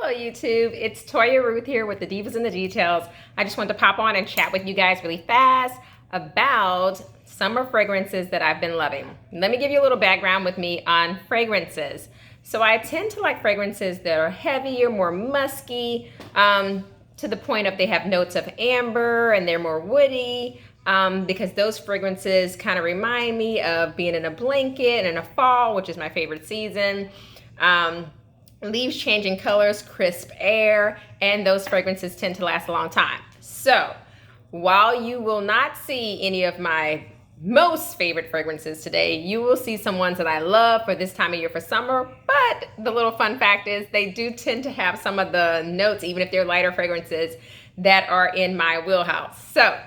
Hello YouTube, it's Toya Ruth here with the Divas and the Details. I just wanted to pop on and chat with you guys really fast about summer fragrances that I've been loving. Let me give you a little background with me on fragrances. So I tend to like fragrances that are heavier, more musky, to the point of they have notes of amber and they're more woody, because those fragrances kind of remind me of being in a blanket and in a fall, which is my favorite season. Leaves changing colors, crisp air, and those fragrances tend to last a long time. So while you will not see any of my most favorite fragrances today, you will see some ones that I love for this time of year for summer. But the little fun fact is they do tend to have some of the notes, even if they're lighter fragrances, that are in my wheelhouse. So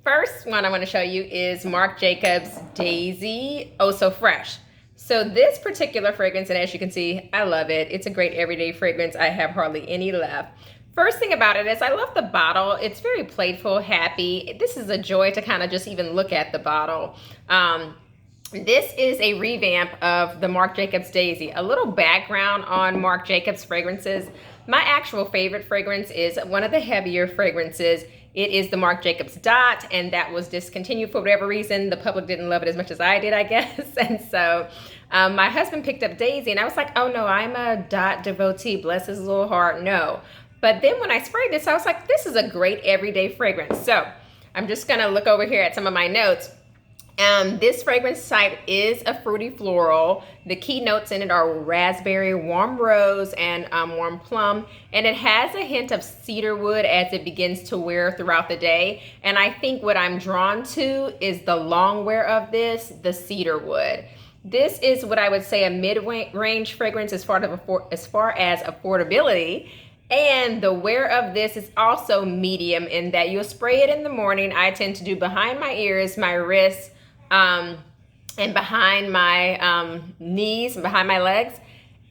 first one I want to show you is Marc Jacobs Daisy Oh So Fresh. So this particular fragrance, and as you can see, I love it. It's a great everyday fragrance. I have hardly any left. First thing about it is I love the bottle. It's very playful, happy. This is a joy to kind of just even look at the bottle. This is a revamp of the Marc Jacobs Daisy. A little background on Marc Jacobs fragrances. My actual favorite fragrance is one of the heavier fragrances. It is the Marc Jacobs Dot, and that was discontinued for whatever reason. The public didn't love it as much as I did, I guess. And so my husband picked up Daisy, and I was like, oh no, I'm a Dot devotee, bless his little heart, no. But then when I sprayed this, I was like, this is a great everyday fragrance. So I'm just gonna look over here at some of my notes. This fragrance type is a fruity floral. The key notes in it are raspberry, warm rose, and warm plum. And it has a hint of cedarwood as it begins to wear throughout the day. And I think what I'm drawn to is the long wear of this, the cedarwood. This is what I would say a mid-range fragrance as far as affordability. And the wear of this is also medium in that you'll spray it in the morning. I tend to do behind my ears, my wrists, and behind my knees and behind my legs.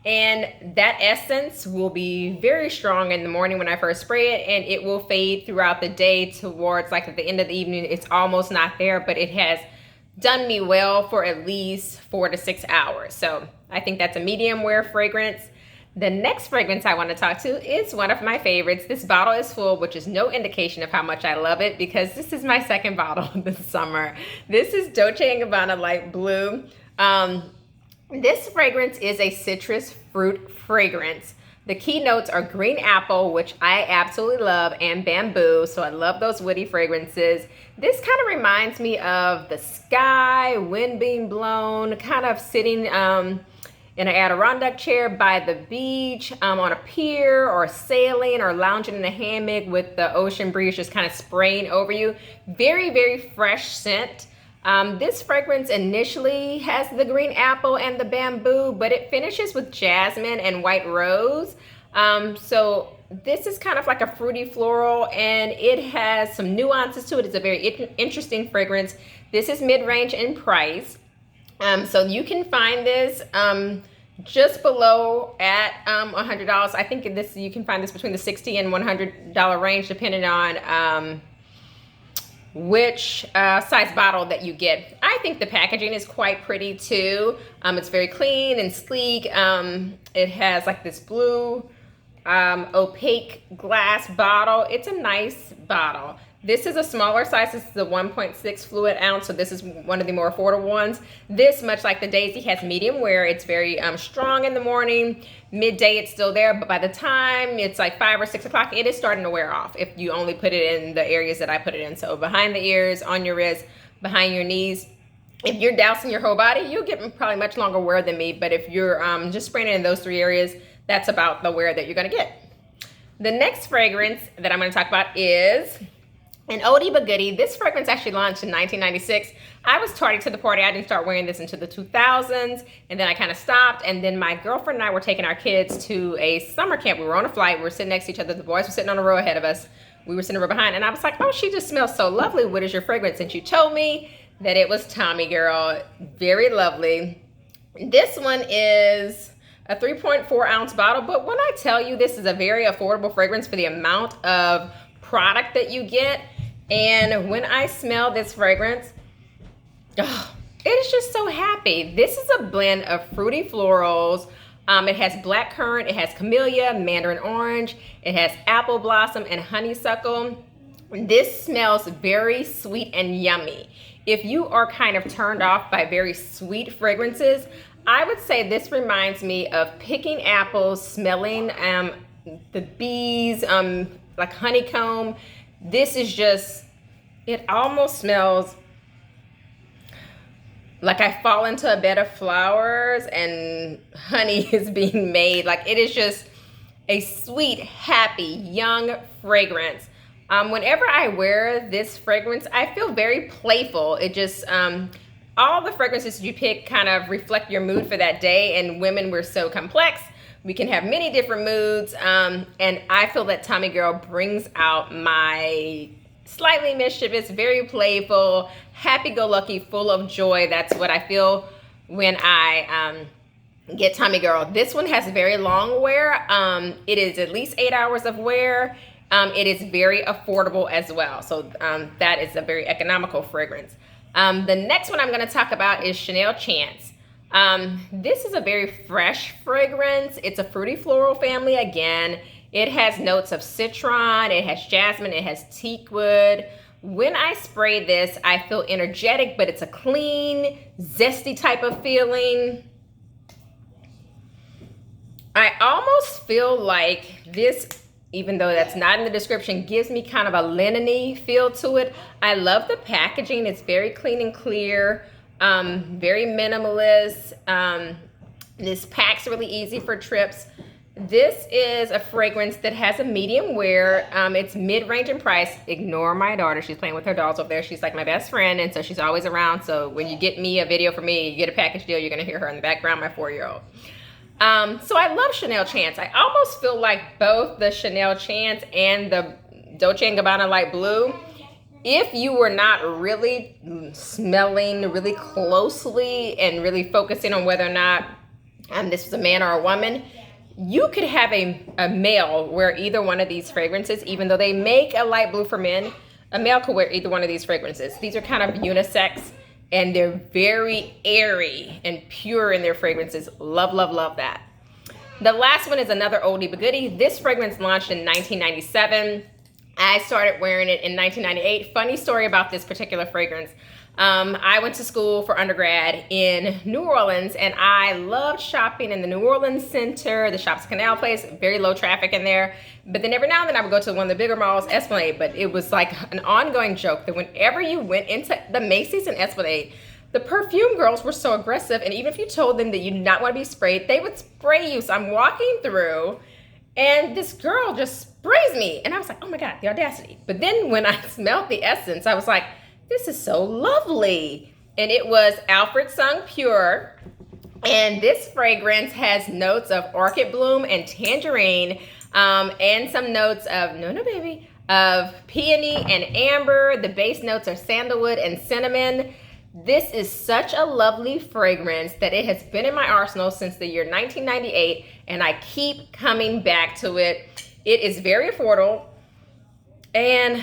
And that essence will be very strong in the morning when I first spray it, and it will fade throughout the day towards like at the end of the evening. It's almost not there, but it has done me well for at least 4 to 6 hours. So I think that's a medium wear fragrance. The next fragrance I want to talk to is one of my favorites. This bottle is full, which is no indication of how much I love it because this is my second bottle this summer. This is Dolce & Gabbana Light Blue. This fragrance is a citrus fruit fragrance. The key notes are green apple, which I absolutely love, and bamboo, so I love those woody fragrances. This kind of reminds me of the sky, wind being blown, kind of sitting in an Adirondack chair by the beach, on a pier, or sailing, or lounging in a hammock with the ocean breeze just kind of spraying over you. Very, very fresh scent. This fragrance initially has the green apple and the bamboo, but it finishes with jasmine and white rose. So this is kind of like a fruity floral, and it has some nuances to it. It's a very interesting fragrance. This is mid-range in price. So you can find this just below at $100. I think you can find this between the $60 and $100 range, depending on which size bottle that you get. I think the packaging is quite pretty too. It's very clean and sleek. It has like this blue opaque glass bottle. It's a nice bottle. This is a smaller size. This is the 1.6 fluid ounce, so this is one of the more affordable ones. This, much like the Daisy, has medium wear. It's very strong in the morning. Midday, it's still there, but by the time it's like 5 or 6 o'clock, it is starting to wear off if you only put it in the areas that I put it in. So behind the ears, on your wrist, behind your knees. If you're dousing your whole body, you'll get probably much longer wear than me, but if you're just spraying it in those 3 areas, that's about the wear that you're gonna get. The next fragrance that I'm gonna talk about is an oldie but goodie. This fragrance actually launched in 1996. I was tardy to the party. I didn't start wearing this until the 2000s, and then I kind of stopped. And then my girlfriend and I were taking our kids to a summer camp. We were on a flight. We were sitting next to each other. The boys were sitting on a row ahead of us. We were sitting a row behind, and I was like, oh, she just smells so lovely. What is your fragrance? And she told me that it was Tommy Girl. Very lovely. This one is a 3.4 ounce bottle, but when I tell you this is a very affordable fragrance for the amount of product that you get, and when I smell this fragrance, it is just so happy. This is a blend of fruity florals, It has blackcurrant, it has camellia, mandarin orange, it has apple blossom and honeysuckle. This smells very sweet and yummy. If you are kind of turned off by very sweet fragrances, I would say this reminds me of picking apples, smelling the bees, like honeycomb. This is just, it almost smells like I fall into a bed of flowers and honey is being made. Like, it is just a sweet, happy, young fragrance. Whenever I wear this fragrance, I feel very playful. It just, all the fragrances you pick kind of reflect your mood for that day. And women, we're so complex. We can have many different moods. And I feel that Tommy Girl brings out my slightly mischievous, very playful, happy-go-lucky, full of joy. That's what I feel when I get Tommy Girl. This one has very long wear. It is at least 8 hours of wear. It is very affordable as well. So that is a very economical fragrance. The next one I'm going to talk about is Chanel Chance. This is a very fresh fragrance. It's a fruity floral family again. It has notes of citron, it has jasmine, it has teak wood. When I spray this, I feel energetic, but it's a clean, zesty type of feeling. I almost feel like this, even though that's not in the description, gives me kind of a linen-y feel to it. I love the packaging. It's very clean and clear, very minimalist. This pack's really easy for trips. This is a fragrance that has a medium wear. It's mid-range in price. Ignore my daughter. She's playing with her dolls over there. She's like my best friend, and so she's always around. So when you get me a video from me, you get a package deal, you're going to hear her in the background, my 4-year-old. So I love Chanel Chance. I almost feel like both the Chanel Chance and the Dolce & Gabbana Light Blue, if you were not really smelling really closely and really focusing on whether or not this was a man or a woman, you could have a male wear either one of these fragrances. Even though they make a light blue for men, a male could wear either one of these fragrances. These are kind of unisex, and they're very airy and pure in their fragrances. Love, love, love that. The last one is another oldie but goodie. This fragrance launched in 1997. I started wearing it in 1998. Funny story about this particular fragrance. I went to school for undergrad in New Orleans, and I loved shopping in the New Orleans Center, the Shops Canal place, very low traffic in there. But then every now and then I would go to one of the bigger malls, Esplanade, but it was like an ongoing joke that whenever you went into the Macy's and Esplanade, the perfume girls were so aggressive, and even if you told them that you did not want to be sprayed, they would spray you. So I'm walking through, and this girl just sprays me, and I was like, oh my God, the audacity. But then when I smelled the essence, I was like, this is so lovely. And it was Alfred Sung Pure. And this fragrance has notes of orchid bloom and tangerine, and some notes of, of peony and amber. The base notes are sandalwood and cinnamon. This is such a lovely fragrance that it has been in my arsenal since the year 1998, and I keep coming back to it. It is very affordable, and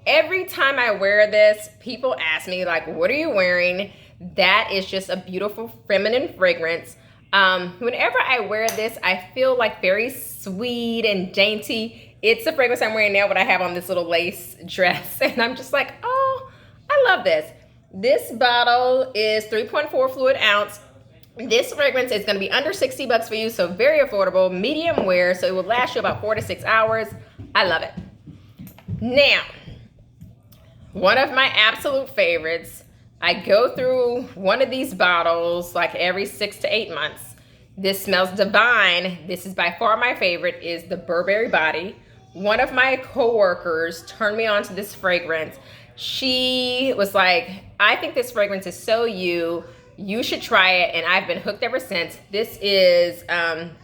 every time I wear this, people ask me, like, what are you wearing? That is just a beautiful feminine fragrance. Whenever I wear this, I feel like very sweet and dainty. It's the fragrance I'm wearing now, but I have on this little lace dress, and I'm just like, oh, I love this. This bottle is 3.4 fluid ounce. This fragrance is gonna be under 60 bucks for you, so very affordable, medium wear, so it will last you about 4 to 6 hours. I love it. Now, one of my absolute favorites, I go through one of these bottles like every 6 to 8 months. This smells divine. This is by far my favorite, is the Burberry Body. One of my coworkers turned me on to this fragrance. She was like, I think this fragrance is so you should try it, and I've been hooked ever since. This is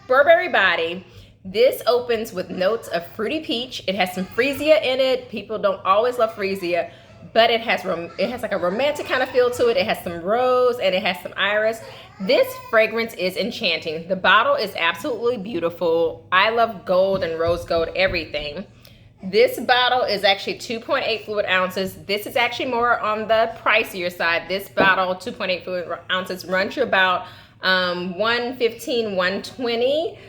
Burberry Body. This opens with notes of fruity peach. It has some freesia in it. People don't always love freesia, but it has like a romantic kind of feel to it. It has some rose and it has some iris. This fragrance is enchanting. The bottle is absolutely beautiful. I love gold and rose gold everything. This bottle is actually 2.8 fluid ounces. This is actually more on the pricier side. This bottle, 2.8 fluid ounces, runs you about 115, 120.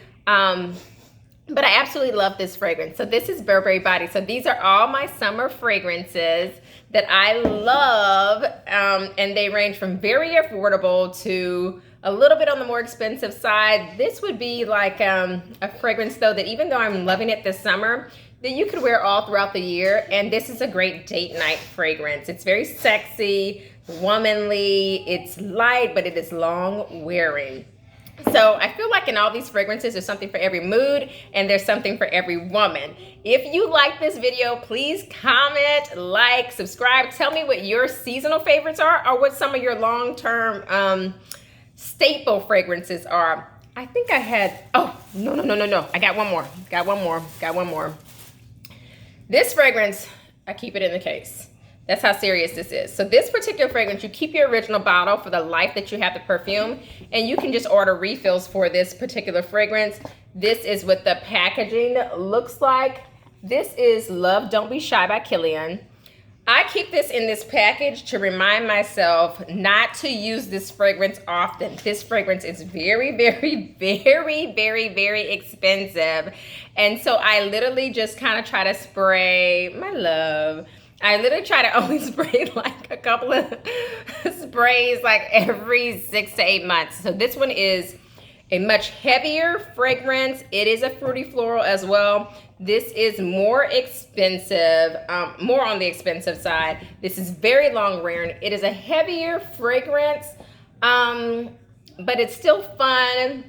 But I absolutely love this fragrance. So this is Burberry Body. So these are all my summer fragrances that I love. And they range from very affordable to a little bit on the more expensive side. This would be like a fragrance though that even though I'm loving it this summer, that you could wear all throughout the year. And this is a great date night fragrance. It's very sexy, womanly, it's light, but it is long wearing. So I feel like in all these fragrances, there's something for every mood and there's something for every woman. If you like this video, please comment, like, subscribe. Tell me what your seasonal favorites are or what some of your long-term staple fragrances are. I think I had, oh, no. I got one more. This fragrance, I keep it in the case. That's how serious this is. So this particular fragrance, you keep your original bottle for the life that you have the perfume, and you can just order refills for this particular fragrance. This is what the packaging looks like. This is Love Don't Be Shy by Kilian. I keep this in this package to remind myself not to use this fragrance often. This fragrance is very expensive. And so I literally just kind of try to spray my love. I literally try to only spray like a couple of sprays like every 6 to 8 months. So this one is a much heavier fragrance. It is a fruity floral as well. This is more expensive, more on the expensive side. This is very long wearing. It is a heavier fragrance, but it's still fun.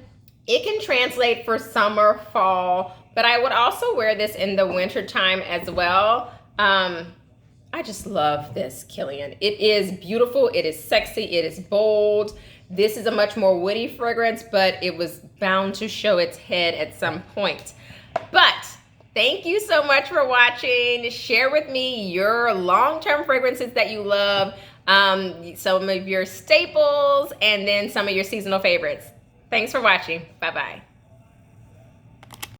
It can translate for summer, fall, but I would also wear this in the winter time as well. I just love this Kilian. It is beautiful, it is sexy, it is bold. This is a much more woody fragrance, but it was bound to show its head at some point. But thank you so much for watching. Share with me your long-term fragrances that you love, some of your staples, and then some of your seasonal favorites. Thanks for watching. Bye-bye.